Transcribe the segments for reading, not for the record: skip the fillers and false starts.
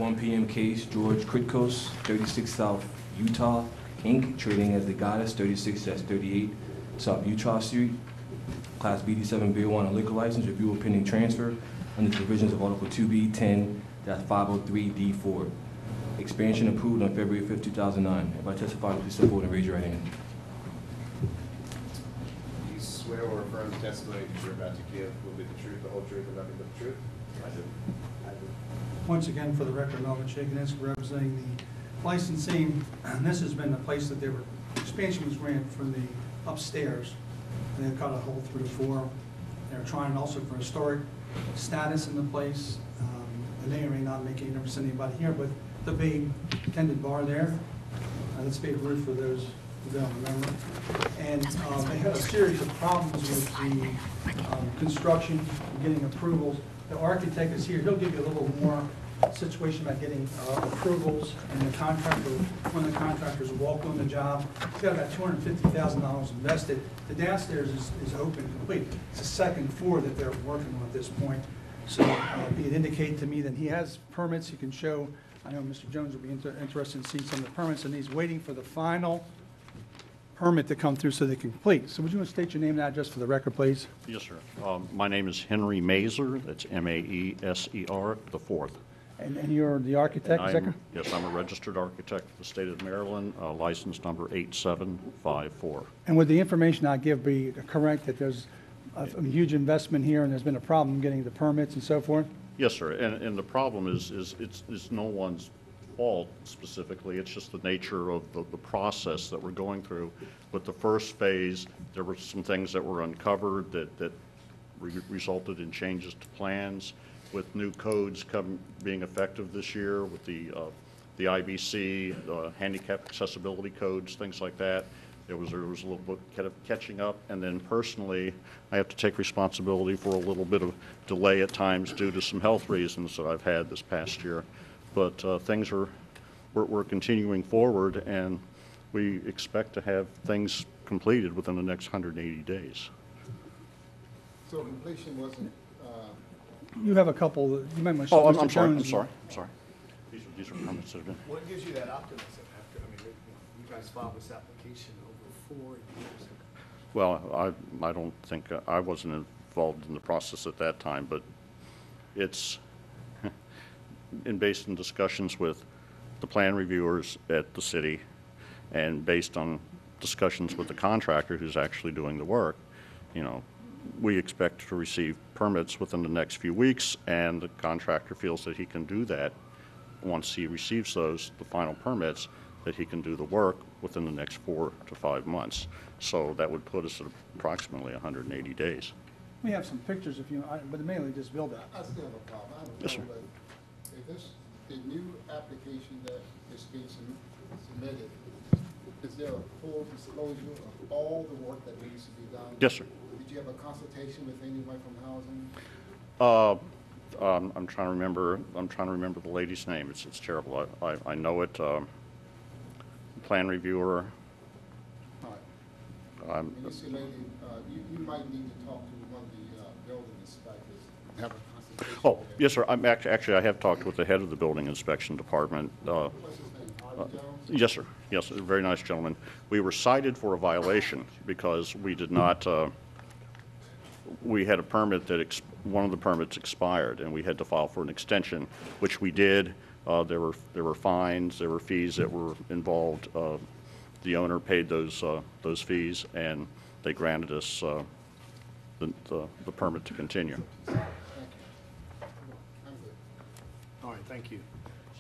1 p.m. case, George Kritkos, 36 South Utah, Inc., trading as the Goddess, 36-38 South Utah Street. Class BD7 Beer 1 liquor license, review of pending transfer under the provisions of Article 2B 10-503D4. Expansion approved on February 5, 2009. If I testify, please step forward and raise your right hand. Do you swear or affirm the testimony that you're about to give will be the truth, the whole truth, and nothing but the truth? I do. Once again, for the record, Melvin Shakiness, representing the licensing. And this has been the place that expansion was granted for the upstairs. And they've cut a hole through the floor. They're trying also for historic status in the place. They may or may not make any difference to anybody here, but the big tended bar there, that's Babe Ruth for those who don't remember. And they had a series of problems with the construction, getting approvals. The architect is here. He'll give you a little more situation about getting approvals, and the contractor, when the contractors walked on the job, he's got about $250,000 invested. The downstairs is open, complete. It's the second floor that they're working on at this point. So it indicated to me that he has permits he can show. I know Mr. Jones will be interested in seeing some of the permits, and he's waiting for the final permit to come through so they can complete. So would you want to state your name and address for the record, please? Yes, sir. My name is Henry Mazer. That's M-A-E-S-E-R, the fourth. And you're the architect, is that correct? Yes, I'm a registered architect for the state of Maryland, license number 8754. And would the information I give be correct, that there's a huge investment here and there's been a problem getting the permits and so forth? Yes, sir. And the problem is it's no one's fault specifically. It's just the nature of the process that we're going through. With the first phase, there were some things that were uncovered that resulted in changes to plans. With new codes being effective this year, with the IBC, handicap accessibility codes, things like that, there was a little bit of catching up. And then personally, I have to take responsibility for a little bit of delay at times due to some health reasons that I've had this past year. But things we're continuing forward, and we expect to have things completed within the next 180 days. So completion wasn't. You have a couple. You might want to show I'm Mr. sorry. Jones. I'm sorry. I'm sorry. These are permits that have been. What gives you that optimism after, you guys filed this application over 4 years ago? Well, I don't think, I wasn't involved in the process at that time, but it's based in discussions with the plan reviewers at the city and based on discussions with the contractor who's actually doing the work. We expect to receive permits within the next few weeks, and the contractor feels that he can do that once he receives the final permits, that he can do the work within the next 4 to 5 months. So that would put us at approximately 180 days. We have some pictures if you, but mainly just build that. I still have a problem. I have a Yes, problem with, if this, the new application that is being submitted, is there a full disclosure of all the work that needs to be done? Yes, sir. Did you have a consultation with anyone from housing? I'm trying to remember the lady's name. It's terrible. I know it. Plan reviewer. All right. And you see, lady, you might need to talk to one of the building inspectors. Have a consultation. Oh, yes, sir. Actually, I have talked with the head of the building inspection department. What's his name? Harvey Jones? Yes, sir. Yes, a very nice gentleman. We were cited for a violation because we did not. We had a permit that one of the permits expired, and we had to file for an extension, which we did. There were fines, there were fees that were involved. The owner paid those fees, and they granted us the permit to continue. Thank you. I'm good. All right, thank you.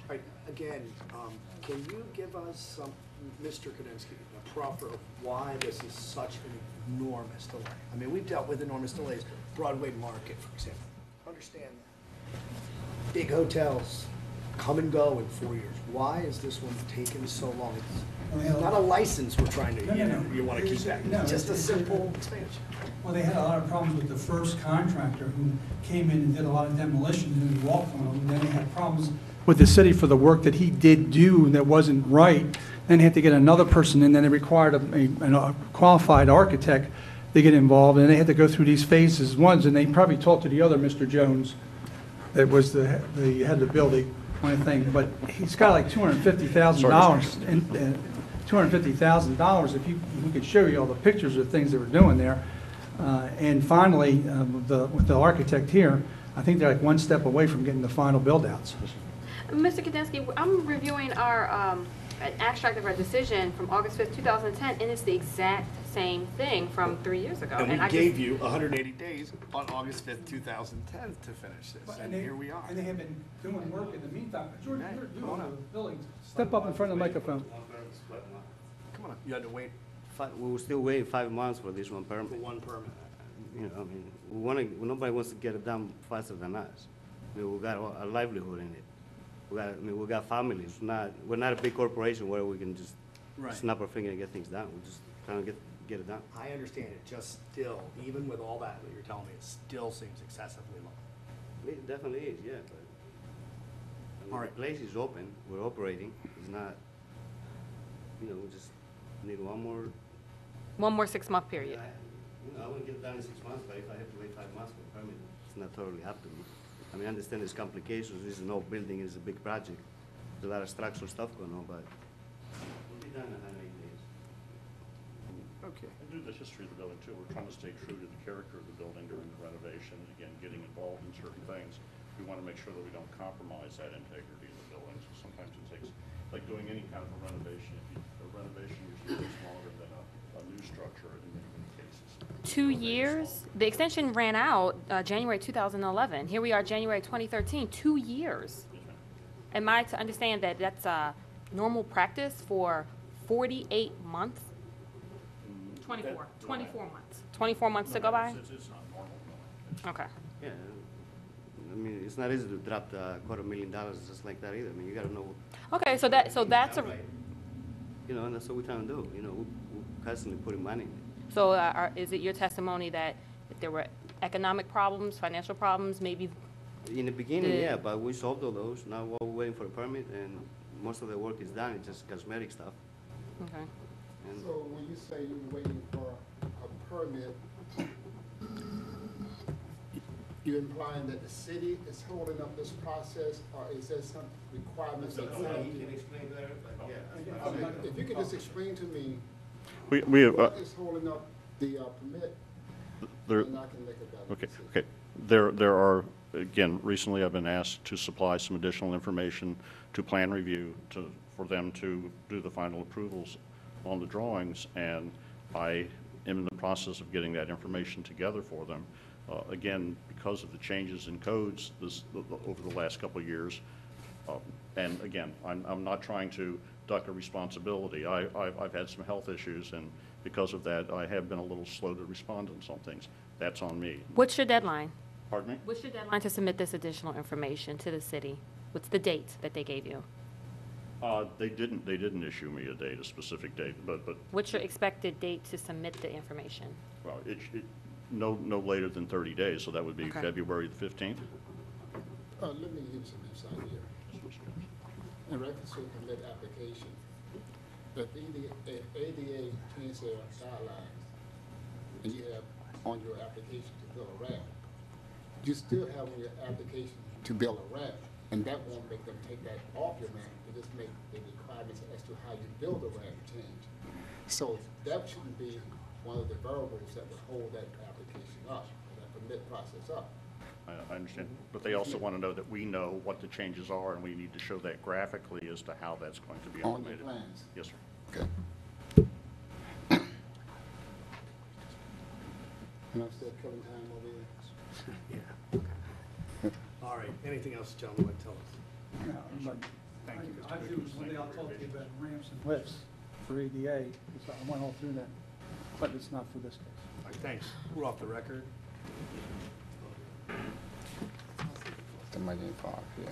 All right, again, can you give us Mr. Kudensky, a proffer of why this is such an enormous delay? I mean, we've dealt with enormous delays. Broadway Market, for example. Understand that. Big hotels come and go in 4 years. Why is this one taking so long? It's not a license we're trying to, you want to keep back. No, It's just a simple expansion. Well, they had a lot of problems with the first contractor who came in and did a lot of demolition and he walked on them. And then they had problems with the city for the work that he did do that wasn't right. Then they had to get another person in. Then they required a qualified architect to get involved. And they had to go through these phases once. And they probably talked to the other Mr. Jones that was the head of the building. only thing, but he's got like $250,000, and $250,000, if we could show you all the pictures of things they were doing there. And finally, with the architect here, I think they're like one step away from getting the final build-outs. Mr. Kudensky, I'm reviewing our an extract of our decision from August 5th, 2010, and it's the exact same thing from 3 years ago. And we I gave you 180 days on August 5th, 2010 to finish this, and here we are. And they have been doing work in the meantime. George, Okay, you're come on doing up. the buildings. Step up in front of the microphone. Come on up. You had to wait We were still waiting 5 months for this one for permit. one permit. You know, I mean, nobody wants to get it done faster than us. I mean, we got a livelihood in it. We got families. We're not a big corporation where we can just Right. snap our finger and get things done. We're just trying to get it done. I understand it, just still, even with all that you're telling me, it still seems excessively low. It definitely is, yeah, but I mean, All the right. place is open. We're operating. It's not, we just need one more. One more 6-month period. I wouldn't get it done in 6 months, but if I have to wait 5 months for a permit, it's not totally up to me. I mean, I understand there's complications, this is no building, it's a big project. There's a lot of structural stuff going on, but we'll be done in 180 days. Okay. And due to the history of the building too, we're trying to stay true to the character of the building during the renovation. Again, getting involved in certain things. We want to make sure that we don't compromise that integrity of the building. So sometimes it takes, like doing any kind of a renovation, a renovation usually takes longer than a new structure in many cases. 2 years? The extension ran out January 2011. Here we are, January 2013, 2 years. Am I to understand that that's normal practice for 48 months? 24 months. 24 months to go by? It's not normal, no. Okay. Yeah, I mean, it's not easy to drop the $250,000 just like that either. I mean, you gotta know. Okay, so that's a, You know, and that's what we're trying to do, we're constantly putting money in it. so is it your testimony that if there were economic problems, financial problems, maybe, In the beginning, The- yeah, but we solved all those. Now we're waiting for a permit, and most of the work is done. It's just cosmetic stuff. okay. And So when you say you're waiting for a permit, you implying that the city is holding up this process, or is there some requirements that you have to? explain better, but If you could just explain to me We have, what is holding up the permit, there, then I can make a better okay, decision. okay. There are, again, recently I've been asked to supply some additional information to plan review for them to do the final approvals on the drawings, and I am in the process of getting that information together for them. Again, because of the changes in codes over the last couple of years, and again, I'm not trying to duck a responsibility. I've had some health issues, and because of that, I have been a little slow to respond on some things. That's on me. What's your deadline? Pardon me? What's your deadline to submit this additional information to the city? What's the date that they gave you? They didn't issue me a date, a specific date, but, What's your expected date to submit the information? well, no later than 30 days, so that would be Okay. February the 15th. Let me give you some insight here. In reference to permit application, if ADA changes their guidelines, and you have on your application to build a ramp, you still have on your application to build a ramp, and that won't make them take that off your ramp, it just make the requirements as to how you build a ramp change. So that shouldn't be one of the variables that would hold that application up, or that permit process up. I understand, but they also want to know that we know what the changes are, and we need to show that graphically as to how that's going to be On your implemented. plans. Yes, sir. Okay. And I'm still killing time over here. Yeah. All right, anything else, gentlemen, want to tell us? No, but Thank you, Mr. I do, Vickers. one day I'll talk to you about ramps and lifts for ADA, because I went all through that, but it's not for this case. All right, thanks. We're off the record. The Marine Park, yeah.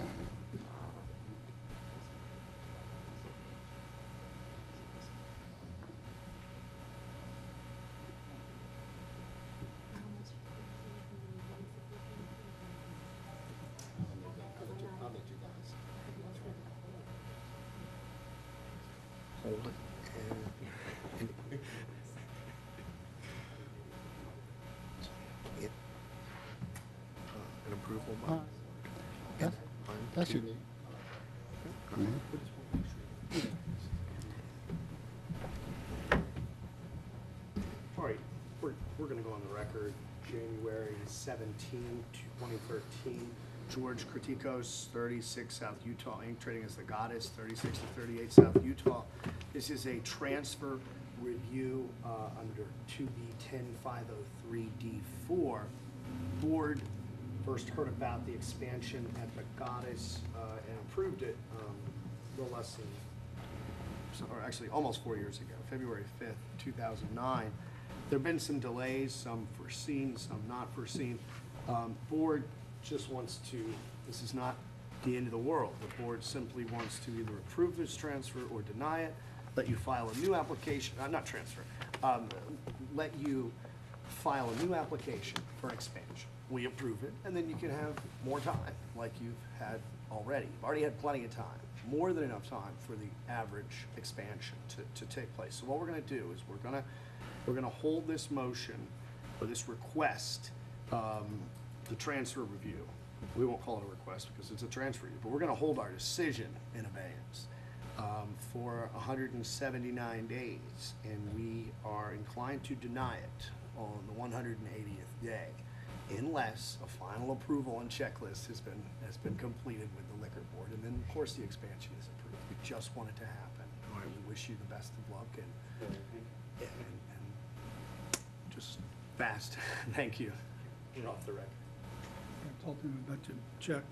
I'll let you guys. Hold it. An approval by. That's you need. All right, we're gonna go on the record, January 17, 2013. George Kritikos, 36 South Utah, Inc., trading as the Goddess, 36 to 38 South Utah. This is a transfer review under 2B10503D4. Board first heard about the expansion at the Goddess and approved it no less than, or actually almost 4 years ago, February 5th, 2009. There have been some delays, some foreseen, some not foreseen. Board just wants to, this is not the end of the world. The board simply wants to either approve this transfer or deny it, let you file a new application, not transfer, let you file a new application for an expansion. We approve it, and then you can have more time, like you've had already. You've already had plenty of time, more than enough time for the average expansion to take place. So what we're gonna do is we're gonna hold this motion, or this request, the transfer review. We won't call it a request because it's a transfer review, but we're gonna hold our decision in abeyance for 179 days, and we are inclined to deny it on the 180th day, unless a final approval and checklist has been completed with the liquor board, and then of course the expansion is approved. We just want it to happen. We wish you the best of luck and just fast. Thank you. We're off the record. I told him about to check.